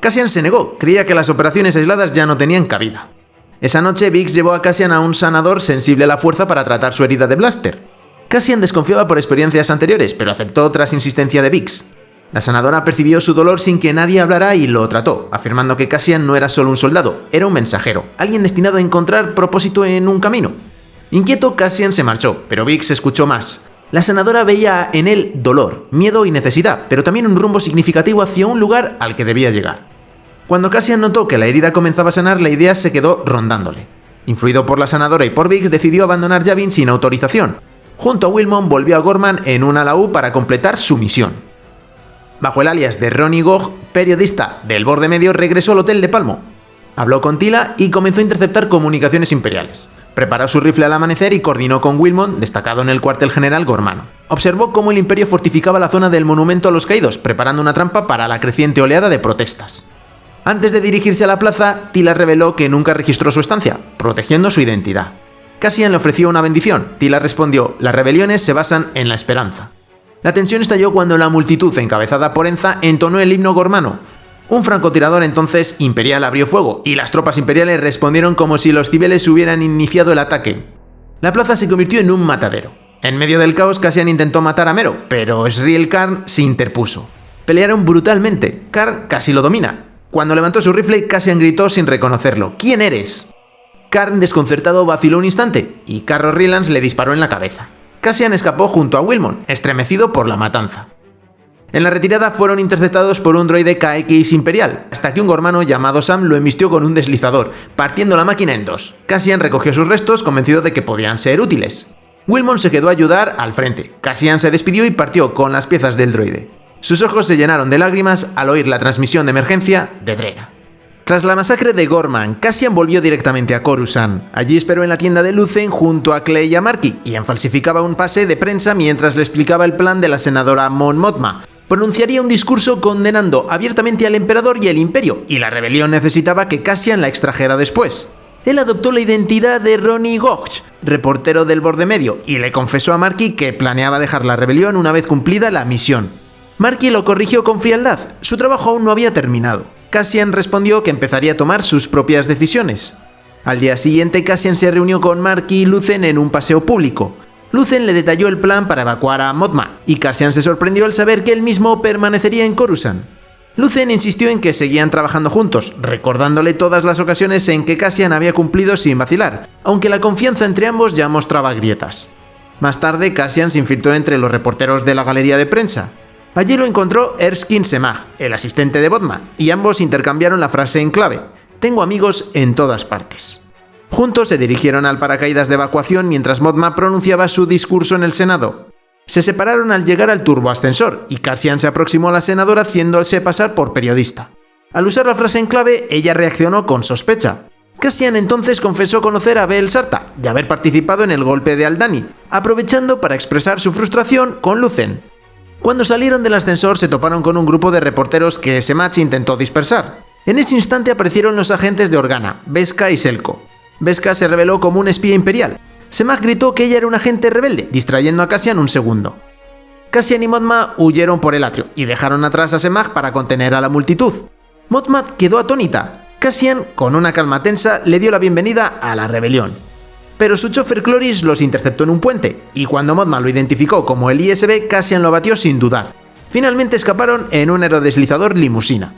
Cassian se negó, creía que las operaciones aisladas ya no tenían cabida. Esa noche, Biggs llevó a Cassian a un sanador sensible a la fuerza para tratar su herida de blaster. Cassian desconfiaba por experiencias anteriores, pero aceptó tras insistencia de Biggs. La senadora percibió su dolor sin que nadie hablara y lo trató, afirmando que Cassian no era solo un soldado, era un mensajero, alguien destinado a encontrar propósito en un camino. Inquieto, Cassian se marchó, pero Biggs escuchó más. La senadora veía en él dolor, miedo y necesidad, pero también un rumbo significativo hacia un lugar al que debía llegar. Cuando Cassian notó que la herida comenzaba a sanar, la idea se quedó rondándole. Influido por la senadora y por Biggs, decidió abandonar Yavin sin autorización. Junto a Wilmot volvió a Gorman en un alaúd para completar su misión. Bajo el alias de Ronnie Gog, periodista del Borde Medio, regresó al Hotel de Palmo. Habló con Tila y comenzó a interceptar comunicaciones imperiales. Preparó su rifle al amanecer y coordinó con Wilmot, destacado en el cuartel general gormano. Observó cómo el imperio fortificaba la zona del monumento a los caídos, preparando una trampa para la creciente oleada de protestas. Antes de dirigirse a la plaza, Tila reveló que nunca registró su estancia, protegiendo su identidad. Cassian le ofreció una bendición. Tila respondió: las rebeliones se basan en la esperanza. La tensión estalló cuando la multitud, encabezada por Enza, entonó el himno gormano. Un francotirador entonces imperial abrió fuego, y las tropas imperiales respondieron como si los civiles hubieran iniciado el ataque. La plaza se convirtió en un matadero. En medio del caos, Cassian intentó matar a Mero, pero Sriel Karn se interpuso. Pelearon brutalmente. Karn casi lo domina. Cuando levantó su rifle, Cassian gritó sin reconocerlo: ¿quién eres? Karn, desconcertado, vaciló un instante, y Carro Rylance le disparó en la cabeza. Cassian escapó junto a Wilmot, estremecido por la matanza. En la retirada fueron interceptados por un droide KX imperial, hasta que un gormano llamado Sam lo embistió con un deslizador, partiendo la máquina en dos. Cassian recogió sus restos, convencido de que podían ser útiles. Wilmot se quedó a ayudar al frente. Cassian se despidió y partió con las piezas del droide. Sus ojos se llenaron de lágrimas al oír la transmisión de emergencia de Drena. Tras la masacre de Gorman, Cassian volvió directamente a Coruscant. Allí esperó en la tienda de Lucen junto a Clay y a Marky, quien falsificaba un pase de prensa mientras le explicaba el plan de la senadora Mon Mothma. Pronunciaría un discurso condenando abiertamente al emperador y el imperio, y la rebelión necesitaba que Cassian la extrajera después. Él adoptó la identidad de Ronnie Gog, reportero del Borde Medio, y le confesó a Marky que planeaba dejar la rebelión una vez cumplida la misión. Marky lo corrigió con frialdad, su trabajo aún no había terminado. Cassian respondió que empezaría a tomar sus propias decisiones. Al día siguiente, Cassian se reunió con Marky y Lucen en un paseo público. Lucen le detalló el plan para evacuar a Mothma, y Cassian se sorprendió al saber que él mismo permanecería en Coruscant. Lucen insistió en que seguían trabajando juntos, recordándole todas las ocasiones en que Cassian había cumplido sin vacilar, aunque la confianza entre ambos ya mostraba grietas. Más tarde, Cassian se infiltró entre los reporteros de la galería de prensa. Allí lo encontró Erskine Semag, el asistente de Mothma, y ambos intercambiaron la frase en clave: «Tengo amigos en todas partes». Juntos se dirigieron al paracaídas de evacuación mientras Mothma pronunciaba su discurso en el Senado. Se separaron al llegar al turboascensor, y Cassian se aproximó a la senadora haciéndose pasar por periodista. Al usar la frase en clave, ella reaccionó con sospecha. Cassian entonces confesó conocer a Bel Sarta y haber participado en el golpe de Aldhani, aprovechando para expresar su frustración con Lucen. Cuando salieron del ascensor se toparon con un grupo de reporteros que Semach intentó dispersar. En ese instante aparecieron los agentes de Organa, Beskha y Selko. Beskha se reveló como un espía imperial. Semag gritó que ella era un agente rebelde, distrayendo a Cassian un segundo. Cassian y Mothma huyeron por el atrio y dejaron atrás a Semag para contener a la multitud. Mothma quedó atónita. Cassian, con una calma tensa, le dio la bienvenida a la rebelión. Pero su chofer Cloris los interceptó en un puente, y cuando Mothma lo identificó como el ISB, Cassian lo abatió sin dudar. Finalmente escaparon en un aerodeslizador limusina.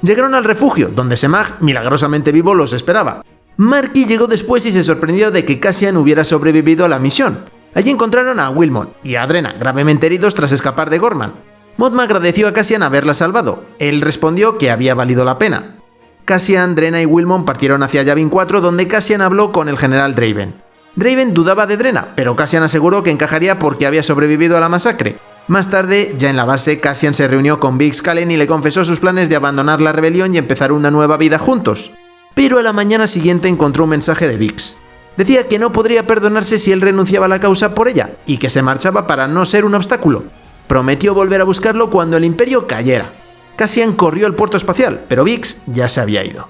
Llegaron al refugio, donde Semag, milagrosamente vivo, los esperaba. Marky llegó después y se sorprendió de que Cassian hubiera sobrevivido a la misión. Allí encontraron a Wilmot y a Drena gravemente heridos tras escapar de Gorman. Mothma agradeció a Cassian haberla salvado. Él respondió que había valido la pena. Cassian, Drena y Wilmot partieron hacia Yavin 4, donde Cassian habló con el general Draven. Draven dudaba de Drena, pero Cassian aseguró que encajaría porque había sobrevivido a la masacre. Más tarde, ya en la base, Cassian se reunió con Biggs Cullen y le confesó sus planes de abandonar la rebelión y empezar una nueva vida juntos. Pero a la mañana siguiente encontró un mensaje de Biggs. Decía que no podría perdonarse si él renunciaba a la causa por ella, y que se marchaba para no ser un obstáculo. Prometió volver a buscarlo cuando el Imperio cayera. Cassian corrió al puerto espacial, pero Biggs ya se había ido.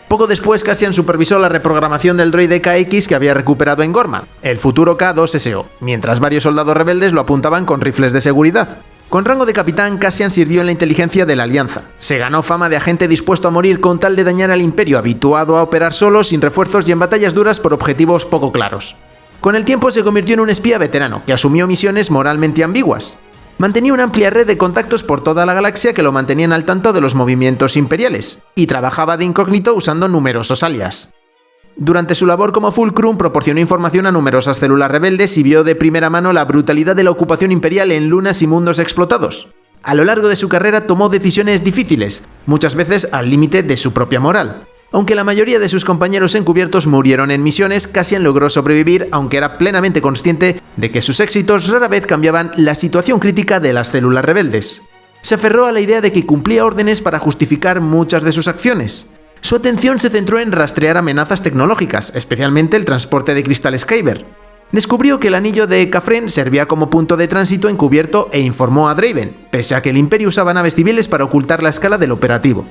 Poco después, Cassian supervisó la reprogramación del droide KX que había recuperado en Gorman, el futuro K2SO, mientras varios soldados rebeldes lo apuntaban con rifles de seguridad. Con rango de capitán, Cassian sirvió en la inteligencia de la Alianza. Se ganó fama de agente dispuesto a morir con tal de dañar al Imperio, habituado a operar solo, sin refuerzos y en batallas duras por objetivos poco claros. Con el tiempo se convirtió en un espía veterano, que asumió misiones moralmente ambiguas. Mantenía una amplia red de contactos por toda la galaxia que lo mantenían al tanto de los movimientos imperiales, y trabajaba de incógnito usando numerosos alias. Durante su labor como Fulcrum proporcionó información a numerosas células rebeldes y vio de primera mano la brutalidad de la ocupación imperial en lunas y mundos explotados. A lo largo de su carrera tomó decisiones difíciles, muchas veces al límite de su propia moral. Aunque la mayoría de sus compañeros encubiertos murieron en misiones, Cassian logró sobrevivir, aunque era plenamente consciente de que sus éxitos rara vez cambiaban la situación crítica de las células rebeldes. Se aferró a la idea de que cumplía órdenes para justificar muchas de sus acciones. Su atención se centró en rastrear amenazas tecnológicas, especialmente el transporte de cristales Kyber. Descubrió que el anillo de Kafren servía como punto de tránsito encubierto e informó a Draven, pese a que el Imperio usaba naves civiles para ocultar la escala del operativo.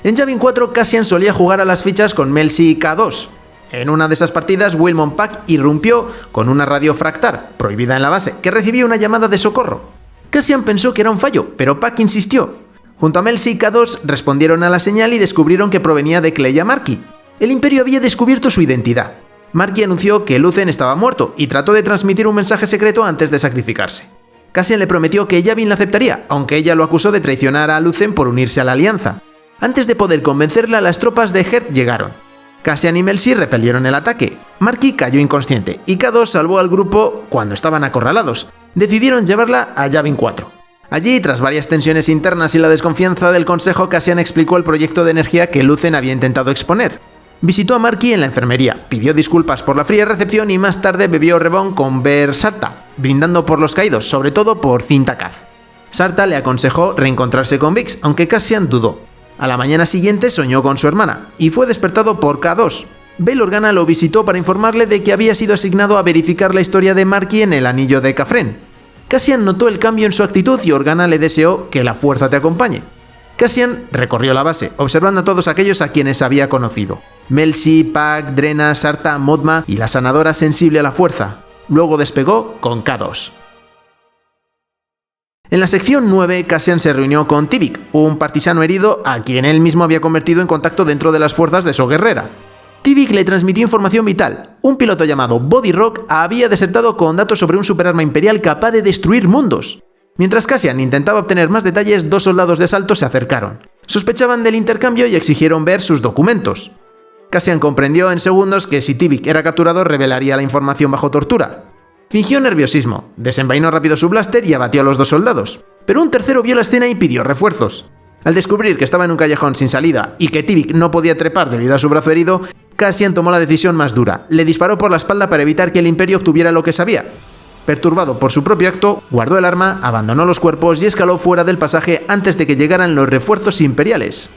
En Yavin 4, Cassian solía jugar a las fichas con Mel C K2. En una de esas partidas, Wilmon Pack irrumpió con una radio fractal, prohibida en la base, que recibió una llamada de socorro. Cassian pensó que era un fallo, pero Pack insistió. Junto a Mel C K2 respondieron a la señal y descubrieron que provenía de Kleya Marki. El Imperio había descubierto su identidad. Marki anunció que Lucen estaba muerto y trató de transmitir un mensaje secreto antes de sacrificarse. Cassian le prometió que Yavin la aceptaría, aunque ella lo acusó de traicionar a Lucen por unirse a la alianza. Antes de poder convencerla, las tropas de Hert llegaron. Cassian y Mel C repelieron el ataque. Marki cayó inconsciente y K2 salvó al grupo cuando estaban acorralados. Decidieron llevarla a Yavin 4. Allí, tras varias tensiones internas y la desconfianza del Consejo, Cassian explicó el proyecto de energía que Lucen había intentado exponer. Visitó a Marki en la enfermería, pidió disculpas por la fría recepción y más tarde bebió rebón con Ber Sarta, brindando por los caídos, sobre todo por Cinta Kaz. Sarta le aconsejó reencontrarse con Vix, aunque Cassian dudó. A la mañana siguiente soñó con su hermana, y fue despertado por K2. Bail Organa lo visitó para informarle de que había sido asignado a verificar la historia de Marki en el anillo de Kafren. Cassian notó el cambio en su actitud y Organa le deseó que la fuerza te acompañe. Cassian recorrió la base, observando a todos aquellos a quienes había conocido. Mel C, Pack, Drena, Sarta, Modma y la sanadora sensible a la fuerza. Luego despegó con K2. En la sección 9, Cassian se reunió con Tivik, un partisano herido a quien él mismo había convertido en contacto dentro de las fuerzas de So Gerrera. Tivik le transmitió información vital. Un piloto llamado Body Rock había desertado con datos sobre un superarma imperial capaz de destruir mundos. Mientras Cassian intentaba obtener más detalles, dos soldados de asalto se acercaron. Sospechaban del intercambio y exigieron ver sus documentos. Cassian comprendió en segundos que si Tivik era capturado revelaría la información bajo tortura. Fingió nerviosismo, desenvainó rápido su blaster y abatió a los dos soldados. Pero un tercero vio la escena y pidió refuerzos. Al descubrir que estaba en un callejón sin salida y que Tivik no podía trepar debido a su brazo herido, Cassian tomó la decisión más dura. Le disparó por la espalda para evitar que el Imperio obtuviera lo que sabía. Perturbado por su propio acto, guardó el arma, abandonó los cuerpos y escaló fuera del pasaje antes de que llegaran los refuerzos imperiales.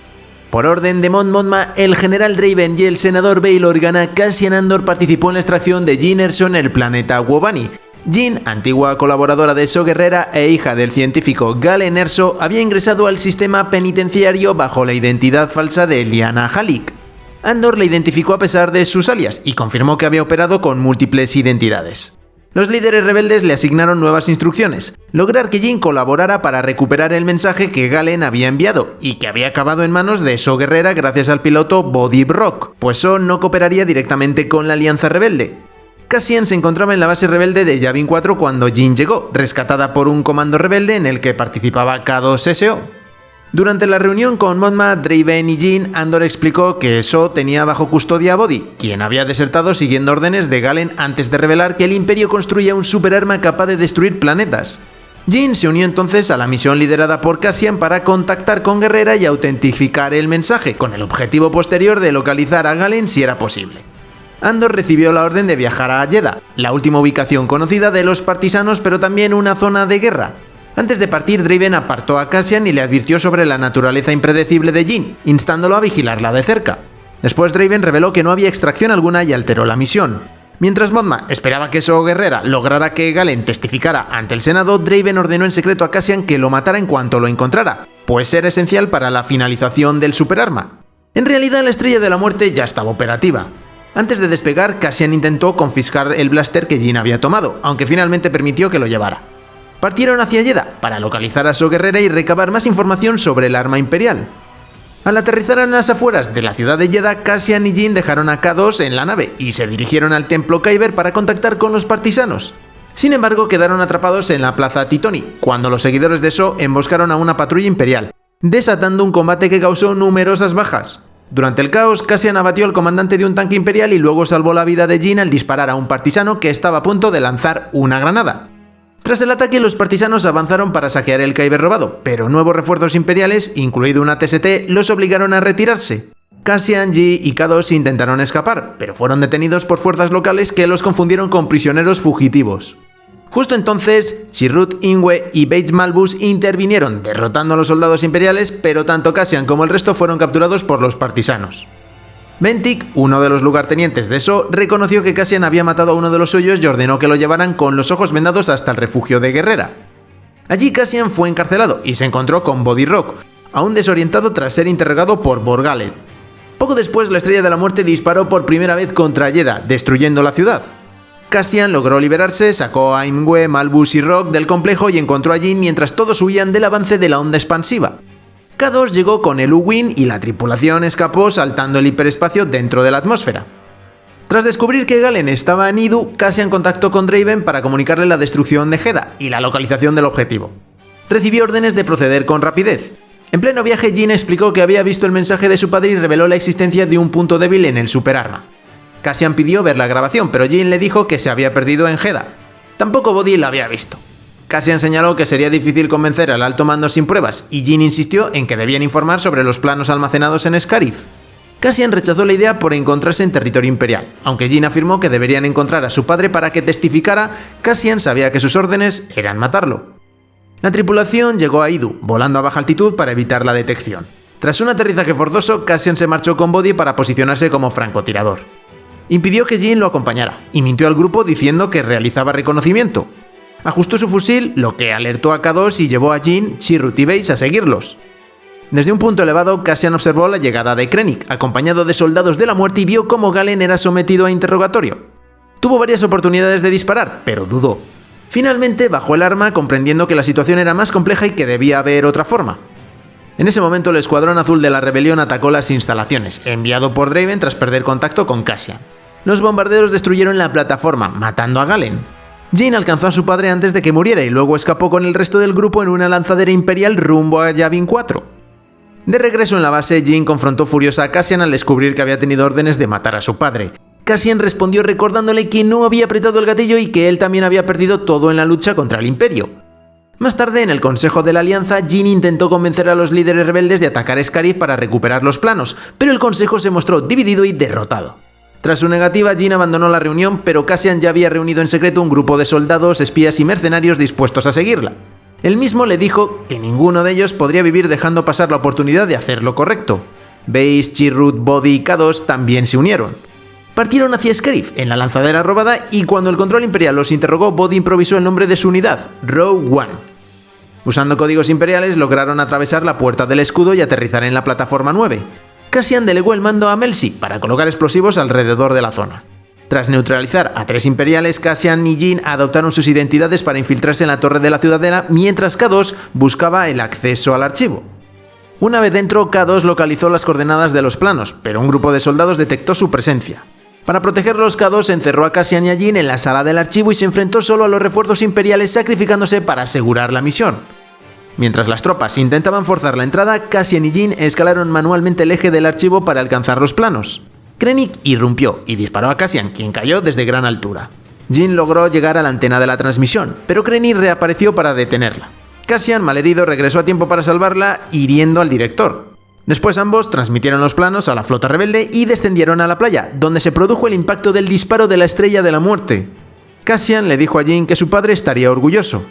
Por orden de Mon Mothma, el general Draven y el senador Bail Organa, Cassian Andor participó en la extracción de Jyn Erso en el planeta Wobani. Jyn, antigua colaboradora de So Gerrera e hija del científico Galen Erso, había ingresado al sistema penitenciario bajo la identidad falsa de Liana Halik. Andor la identificó a pesar de sus alias y confirmó que había operado con múltiples identidades. Los líderes rebeldes le asignaron nuevas instrucciones: lograr que Jyn colaborara para recuperar el mensaje que Galen había enviado y que había acabado en manos de So Gerrera gracias al piloto Body Rock, pues So no cooperaría directamente con la Alianza Rebelde. Cassian se encontraba en la base rebelde de Yavin 4 cuando Jyn llegó, rescatada por un comando rebelde en el que participaba K2SO. Durante la reunión con Mothma, Draven y Jyn, Andor explicó que So tenía bajo custodia a Body, quien había desertado siguiendo órdenes de Galen antes de revelar que el Imperio construía un superarma capaz de destruir planetas. Jyn se unió entonces a la misión liderada por Cassian para contactar con Gerrera y autentificar el mensaje, con el objetivo posterior de localizar a Galen si era posible. Andor recibió la orden de viajar a Jedha, la última ubicación conocida de los partisanos, pero también una zona de guerra. Antes de partir, Draven apartó a Cassian y le advirtió sobre la naturaleza impredecible de Jyn, instándolo a vigilarla de cerca. Después Draven reveló que no había extracción alguna y alteró la misión. Mientras Mothma esperaba que So Gerrera lograra que Galen testificara ante el Senado, Draven ordenó en secreto a Cassian que lo matara en cuanto lo encontrara, pues era esencial para la finalización del superarma. En realidad, la Estrella de la Muerte ya estaba operativa. Antes de despegar, Cassian intentó confiscar el blaster que Jyn había tomado, aunque finalmente permitió que lo llevara. Partieron hacia Jedha para localizar a So Gerrera y recabar más información sobre el arma imperial. Al aterrizar en las afueras de la ciudad de Jedha, Cassian y Jyn dejaron a K2 en la nave y se dirigieron al templo Kyber para contactar con los partisanos. Sin embargo, quedaron atrapados en la plaza Titoni, cuando los seguidores de So emboscaron a una patrulla imperial, desatando un combate que causó numerosas bajas. Durante el caos, Cassian abatió al comandante de un tanque imperial y luego salvó la vida de Jyn al disparar a un partisano que estaba a punto de lanzar una granada. Tras el ataque, los partisanos avanzaron para saquear el Kyber robado, pero nuevos refuerzos imperiales, incluido una TST, los obligaron a retirarse. Cassian, Yi y K2 intentaron escapar, pero fueron detenidos por fuerzas locales que los confundieron con prisioneros fugitivos. Justo entonces, Chirrut Ingwe y Bates Malbus intervinieron, derrotando a los soldados imperiales, pero tanto Cassian como el resto fueron capturados por los partisanos. Bentik, uno de los lugartenientes de So, reconoció que Cassian había matado a uno de los suyos y ordenó que lo llevaran con los ojos vendados hasta el refugio de Guerrera. Allí Cassian fue encarcelado y se encontró con Body Rock, aún desorientado tras ser interrogado por Borgalet. Poco después, la Estrella de la Muerte disparó por primera vez contra Jedha, destruyendo la ciudad. Cassian logró liberarse, sacó a Ingwe, Malbus y Rock del complejo y encontró a Jyn mientras todos huían del avance de la onda expansiva. K2 llegó con el U-Wing y la tripulación escapó saltando el hiperespacio dentro de la atmósfera. Tras descubrir que Galen estaba en Idu, Cassian contactó con Draven para comunicarle la destrucción de Jedha y la localización del objetivo. Recibió órdenes de proceder con rapidez. En pleno viaje, Jyn explicó que había visto el mensaje de su padre y reveló la existencia de un punto débil en el superarma. Cassian pidió ver la grabación, pero Jyn le dijo que se había perdido en Jedha. Tampoco Body la había visto. Cassian señaló que sería difícil convencer al alto mando sin pruebas, y Jyn insistió en que debían informar sobre los planos almacenados en Scarif. Cassian rechazó la idea por encontrarse en territorio imperial. Aunque Jyn afirmó que deberían encontrar a su padre para que testificara, Cassian sabía que sus órdenes eran matarlo. La tripulación llegó a Idu, volando a baja altitud para evitar la detección. Tras un aterrizaje forzoso, Cassian se marchó con Body para posicionarse como francotirador. Impidió que Jyn lo acompañara, y mintió al grupo diciendo que realizaba reconocimiento. Ajustó su fusil, lo que alertó a K2 y llevó a Jyn, Chirrut y Bates a seguirlos. Desde un punto elevado, Cassian observó la llegada de Krennic, acompañado de soldados de la muerte, y vio cómo Galen era sometido a interrogatorio. Tuvo varias oportunidades de disparar, pero dudó. Finalmente bajó el arma, comprendiendo que la situación era más compleja y que debía haber otra forma. En ese momento, el Escuadrón Azul de la Rebelión atacó las instalaciones, enviado por Draven tras perder contacto con Cassian. Los bombarderos destruyeron la plataforma, matando a Galen. Jyn alcanzó a su padre antes de que muriera y luego escapó con el resto del grupo en una lanzadera imperial rumbo a Yavin 4. De regreso en la base, Jyn confrontó furiosa a Cassian al descubrir que había tenido órdenes de matar a su padre. Cassian respondió recordándole que no había apretado el gatillo y que él también había perdido todo en la lucha contra el Imperio. Más tarde, en el Consejo de la Alianza, Jyn intentó convencer a los líderes rebeldes de atacar Scarif para recuperar los planos, pero el Consejo se mostró dividido y derrotado. Tras su negativa, Jyn abandonó la reunión, pero Cassian ya había reunido en secreto un grupo de soldados, espías y mercenarios dispuestos a seguirla. Él mismo le dijo que ninguno de ellos podría vivir dejando pasar la oportunidad de hacer lo correcto. Baze, Chirrut, Body y K2 también se unieron. Partieron hacia Scarif, en la lanzadera robada, y cuando el control imperial los interrogó, Body improvisó el nombre de su unidad, Rogue One. Usando códigos imperiales, lograron atravesar la puerta del escudo y aterrizar en la plataforma 9. Cassian delegó el mando a Melsi para colocar explosivos alrededor de la zona. Tras neutralizar a 3 imperiales, Cassian y Jyn adoptaron sus identidades para infiltrarse en la torre de la ciudadela, mientras K2 buscaba el acceso al archivo. Una vez dentro, K2 localizó las coordenadas de los planos, pero un grupo de soldados detectó su presencia. Para protegerlos, K2 encerró a Cassian y a Jyn en la sala del archivo y se enfrentó solo a los refuerzos imperiales, sacrificándose para asegurar la misión. Mientras las tropas intentaban forzar la entrada, Cassian y Jyn escalaron manualmente el eje del archivo para alcanzar los planos. Krennic irrumpió y disparó a Cassian, quien cayó desde gran altura. Jyn logró llegar a la antena de la transmisión, pero Krennic reapareció para detenerla. Cassian, malherido, regresó a tiempo para salvarla, hiriendo al director. Después ambos transmitieron los planos a la flota rebelde y descendieron a la playa, donde se produjo el impacto del disparo de la Estrella de la Muerte. Cassian le dijo a Jyn que su padre estaría orgulloso.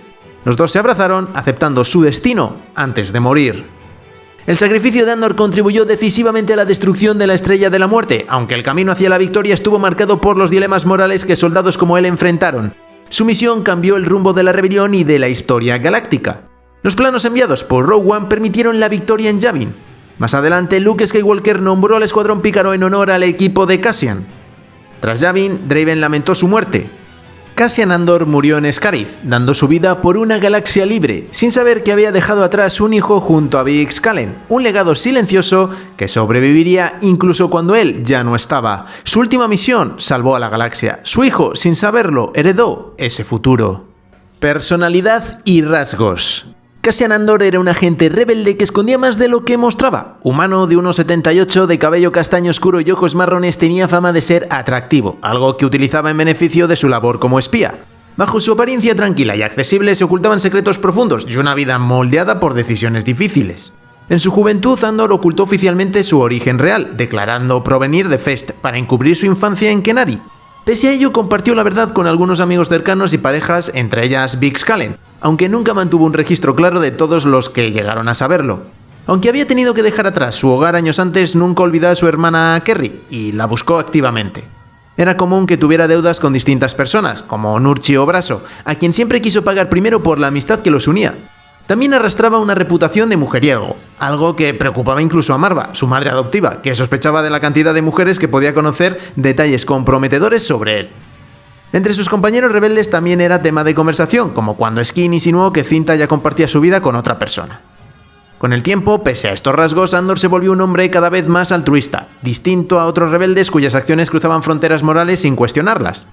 Los dos se abrazaron, aceptando su destino antes de morir. El sacrificio de Andor contribuyó decisivamente a la destrucción de la Estrella de la Muerte, aunque el camino hacia la victoria estuvo marcado por los dilemas morales que soldados como él enfrentaron. Su misión cambió el rumbo de la rebelión y de la historia galáctica. Los planos enviados por Rogue One permitieron la victoria en Yavin. Más adelante, Luke Skywalker nombró al Escuadrón Pícaro en honor al equipo de Cassian. Tras Yavin, Draven lamentó su muerte. Cassian Andor murió en Scarif, dando su vida por una galaxia libre, sin saber que había dejado atrás un hijo junto a Biggs Callen, un legado silencioso que sobreviviría incluso cuando él ya no estaba. Su última misión salvó a la galaxia. Su hijo, sin saberlo, heredó ese futuro. Personalidad y rasgos. Cassian Andor era un agente rebelde que escondía más de lo que mostraba. Humano de 1,78, de cabello castaño oscuro y ojos marrones, tenía fama de ser atractivo, algo que utilizaba en beneficio de su labor como espía. Bajo su apariencia tranquila y accesible se ocultaban secretos profundos y una vida moldeada por decisiones difíciles. En su juventud, Andor ocultó oficialmente su origen real, declarando provenir de Fest para encubrir su infancia en Kenari. Pese a ello, compartió la verdad con algunos amigos cercanos y parejas, entre ellas Biggs Callen, aunque nunca mantuvo un registro claro de todos los que llegaron a saberlo. Aunque había tenido que dejar atrás su hogar años antes, nunca olvidó a su hermana Kerry y la buscó activamente. Era común que tuviera deudas con distintas personas, como Nurchi o Brasso, a quien siempre quiso pagar primero por la amistad que los unía. También arrastraba una reputación de mujeriego, algo que preocupaba incluso a Marva, su madre adoptiva, que sospechaba de la cantidad de mujeres que podía conocer detalles comprometedores sobre él. Entre sus compañeros rebeldes también era tema de conversación, como cuando Skin insinuó que Cinta ya compartía su vida con otra persona. Con el tiempo, pese a estos rasgos, Andor se volvió un hombre cada vez más altruista, distinto a otros rebeldes cuyas acciones cruzaban fronteras morales sin cuestionarlas.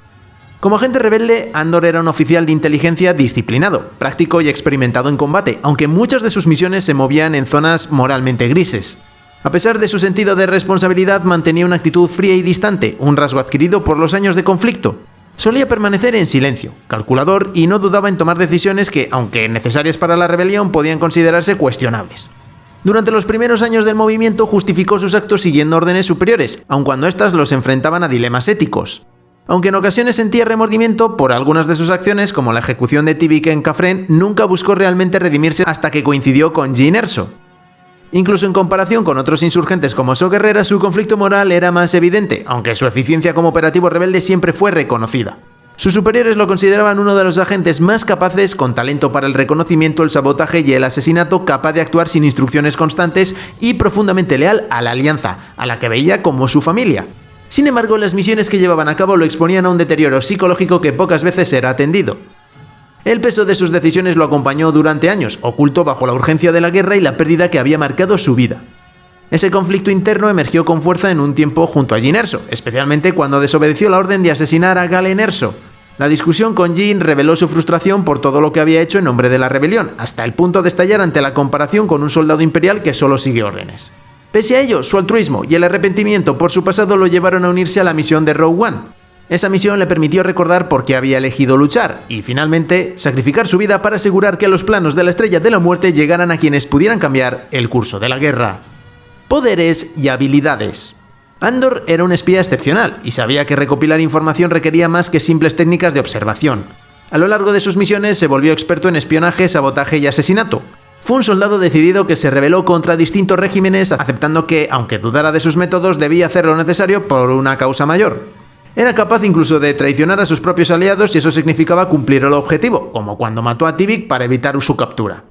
Como agente rebelde, Andor era un oficial de inteligencia disciplinado, práctico y experimentado en combate, aunque muchas de sus misiones se movían en zonas moralmente grises. A pesar de su sentido de responsabilidad, mantenía una actitud fría y distante, un rasgo adquirido por los años de conflicto. Solía permanecer en silencio, calculador y no dudaba en tomar decisiones que, aunque necesarias para la rebelión, podían considerarse cuestionables. Durante los primeros años del movimiento justificó sus actos siguiendo órdenes superiores, aun cuando éstas los enfrentaban a dilemas éticos. Aunque en ocasiones sentía remordimiento por algunas de sus acciones, como la ejecución de Tibik en Kafren, nunca buscó realmente redimirse hasta que coincidió con Jyn Erso. Incluso en comparación con otros insurgentes como So Gerrera, su conflicto moral era más evidente, aunque su eficiencia como operativo rebelde siempre fue reconocida. Sus superiores lo consideraban uno de los agentes más capaces, con talento para el reconocimiento, el sabotaje y el asesinato, capaz de actuar sin instrucciones constantes y profundamente leal a la Alianza, a la que veía como su familia. Sin embargo, las misiones que llevaban a cabo lo exponían a un deterioro psicológico que pocas veces era atendido. El peso de sus decisiones lo acompañó durante años, oculto bajo la urgencia de la guerra y la pérdida que había marcado su vida. Ese conflicto interno emergió con fuerza en un tiempo junto a Jyn Erso, especialmente cuando desobedeció la orden de asesinar a Galen Erso. La discusión con Jyn reveló su frustración por todo lo que había hecho en nombre de la rebelión, hasta el punto de estallar ante la comparación con un soldado imperial que solo sigue órdenes. Pese a ello, su altruismo y el arrepentimiento por su pasado lo llevaron a unirse a la misión de Rogue One. Esa misión le permitió recordar por qué había elegido luchar y, finalmente, sacrificar su vida para asegurar que los planos de la Estrella de la Muerte llegaran a quienes pudieran cambiar el curso de la guerra. Poderes y habilidades. Andor era un espía excepcional y sabía que recopilar información requería más que simples técnicas de observación. A lo largo de sus misiones se volvió experto en espionaje, sabotaje y asesinato. Fue un soldado decidido que se rebeló contra distintos regímenes, aceptando que, aunque dudara de sus métodos, debía hacer lo necesario por una causa mayor. Era capaz incluso de traicionar a sus propios aliados y eso significaba cumplir el objetivo, como cuando mató a Tibik para evitar su captura.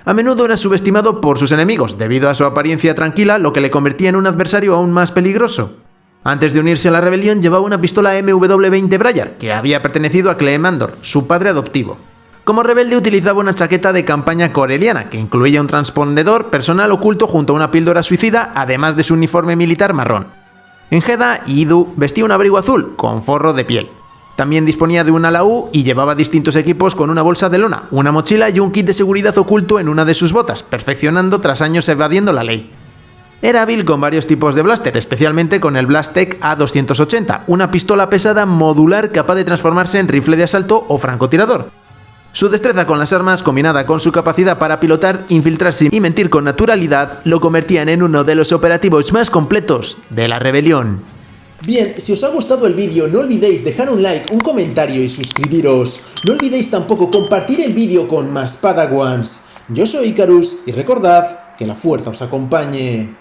A menudo era subestimado por sus enemigos, debido a su apariencia tranquila, lo que le convertía en un adversario aún más peligroso. Antes de unirse a la rebelión, llevaba una pistola MW-20 Bryar, que había pertenecido a Clem Andor, su padre adoptivo. Como rebelde utilizaba una chaqueta de campaña coreliana, que incluía un transpondedor personal oculto junto a una píldora suicida, además de su uniforme militar marrón. En Jedha, Idu vestía un abrigo azul, con forro de piel. También disponía de un alaú y llevaba distintos equipos con una bolsa de lona, una mochila y un kit de seguridad oculto en una de sus botas, perfeccionando tras años evadiendo la ley. Era hábil con varios tipos de blaster, especialmente con el Blastech A280, una pistola pesada modular capaz de transformarse en rifle de asalto o francotirador. Su destreza con las armas, combinada con su capacidad para pilotar, infiltrarse y mentir con naturalidad, lo convertían en uno de los operativos más completos de la rebelión. Bien, si os ha gustado el vídeo no olvidéis dejar un like, un comentario y suscribiros. No olvidéis tampoco compartir el vídeo con más Padawans. Yo soy Icarus y recordad que la fuerza os acompañe.